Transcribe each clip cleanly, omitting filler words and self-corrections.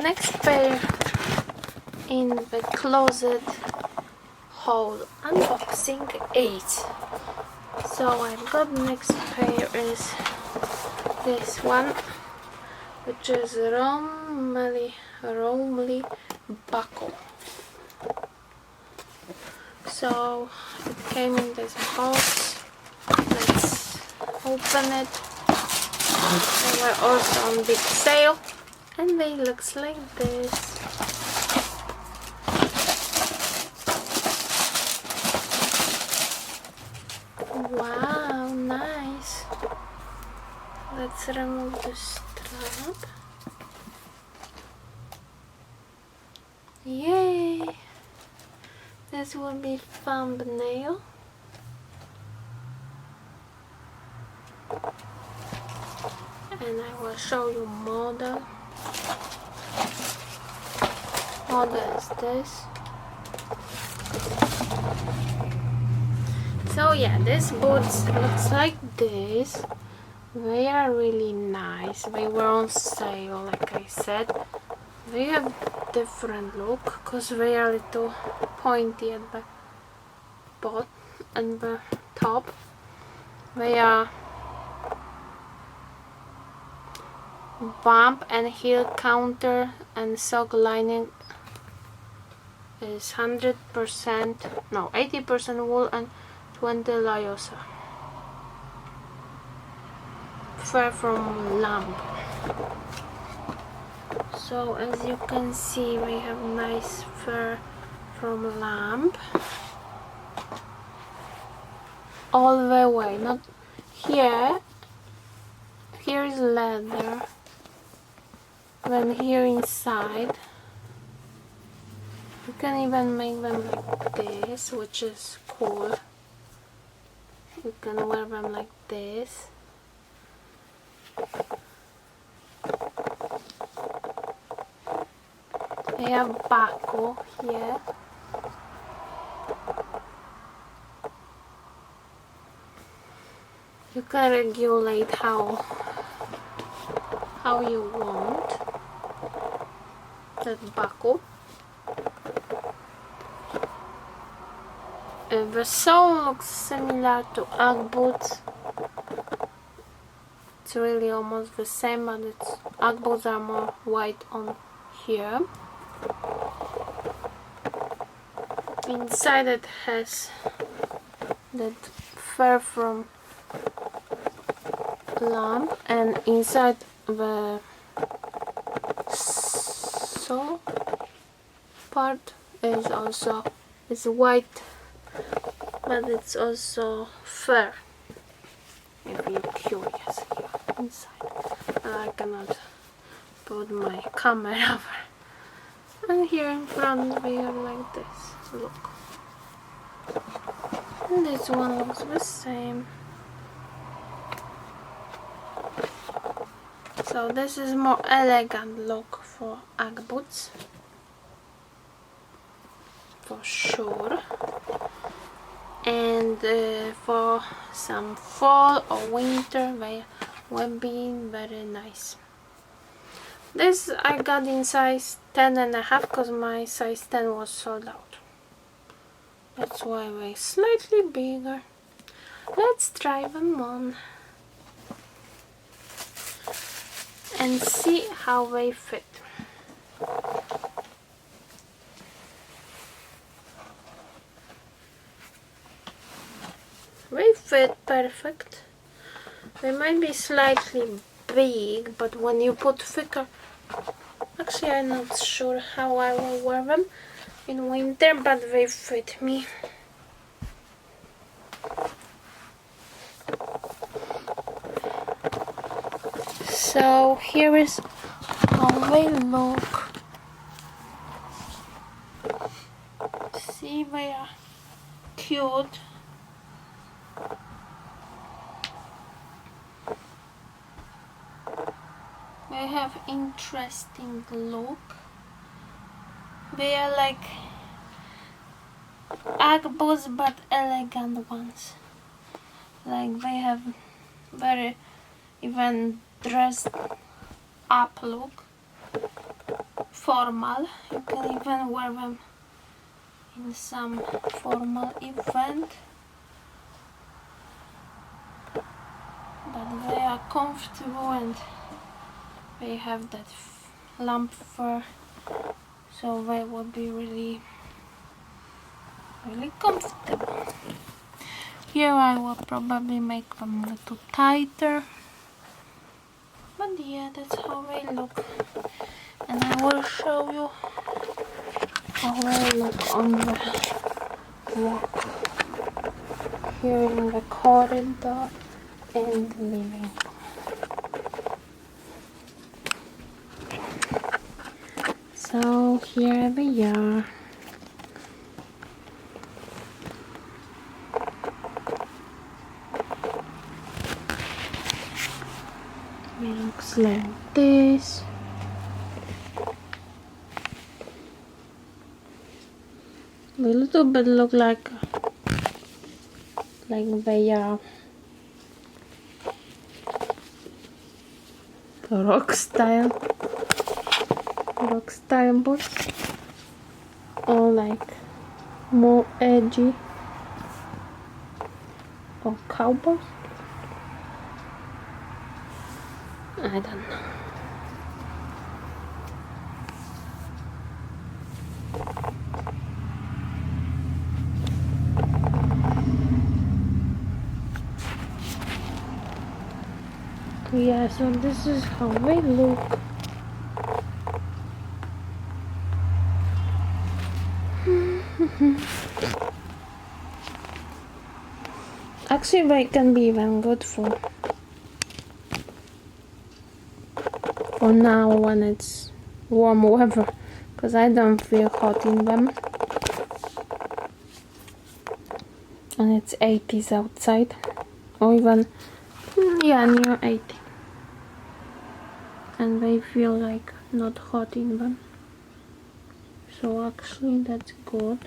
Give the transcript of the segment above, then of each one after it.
next pair in the closet haul unboxing 8. So I've got next pair is this one, which is Romely buckle. So it came in this box. Let's open it. They were also on big sale, and they looks like this. Wow, nice. Let's remove the strap. Yay! This will be thumbnail. And I will show you model. Model is this. So yeah, this boots looks like this. They are really nice. They were on sale, like I said. They have different look because they are a little pointy at the bottom and the top. They are bump and heel counter, and sock lining is 80% wool and 20 lyosa. Fur from lamb. So as you can see, we have nice fur from lamb all the way. Not here. Here is leather. Then here inside, you can even make them like this, which is cool. You can wear them like this. They have buckle here. You can regulate how you want that buckle. The sole looks similar to Ugg boots. It's really almost the same, but Ugg boots are more white on here. Inside it has that fur from lamb, and inside the sole part is also white, but it's also fur. If you're curious, here inside. I cannot put my camera over. And here in front we have like this. Look. And this one looks the same. So this is more elegant look for Ugg boots, for sure. And for some fall or winter, they will be very nice. This I got in size 10.5 because my size 10 was sold out. That's why they're slightly bigger. Let's try them on and see how they fit. They fit perfect. They might be slightly big, but when you put thicker, actually I'm not sure how I will wear them in winter, but they fit me. So here is how they look. See, they are cute. They have interesting look. They are like Ugg boots, but elegant ones. Like they have very even dressed up look. formal. You can even wear them in some formal event. But they are comfortable and they have that lamp fur, so they will be really comfortable. Here I will probably make them a little tighter, but yeah, that's how they look. And I will show you how they look on the walk here in the corridor and the living room. So here they are. It looks like this. A little bit look like they are rock style boots, or like more edgy, or cowboys. I don't know. Yeah, so this is how they look. Actually, they can be even good for now when it's warm weather, because I don't feel hot in them and it's 80s outside, or even near 80, and they feel like not hot in them, so actually that's good.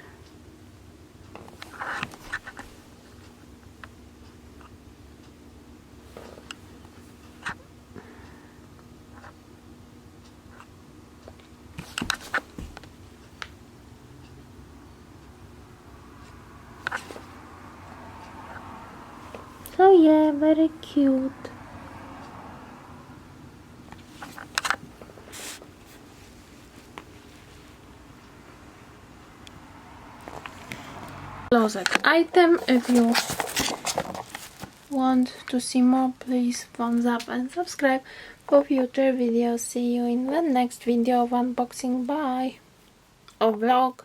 So yeah, very cute. Closet item. If you want to see more, please thumbs up and subscribe for future videos. See you in the next video of unboxing. Bye. Or vlog.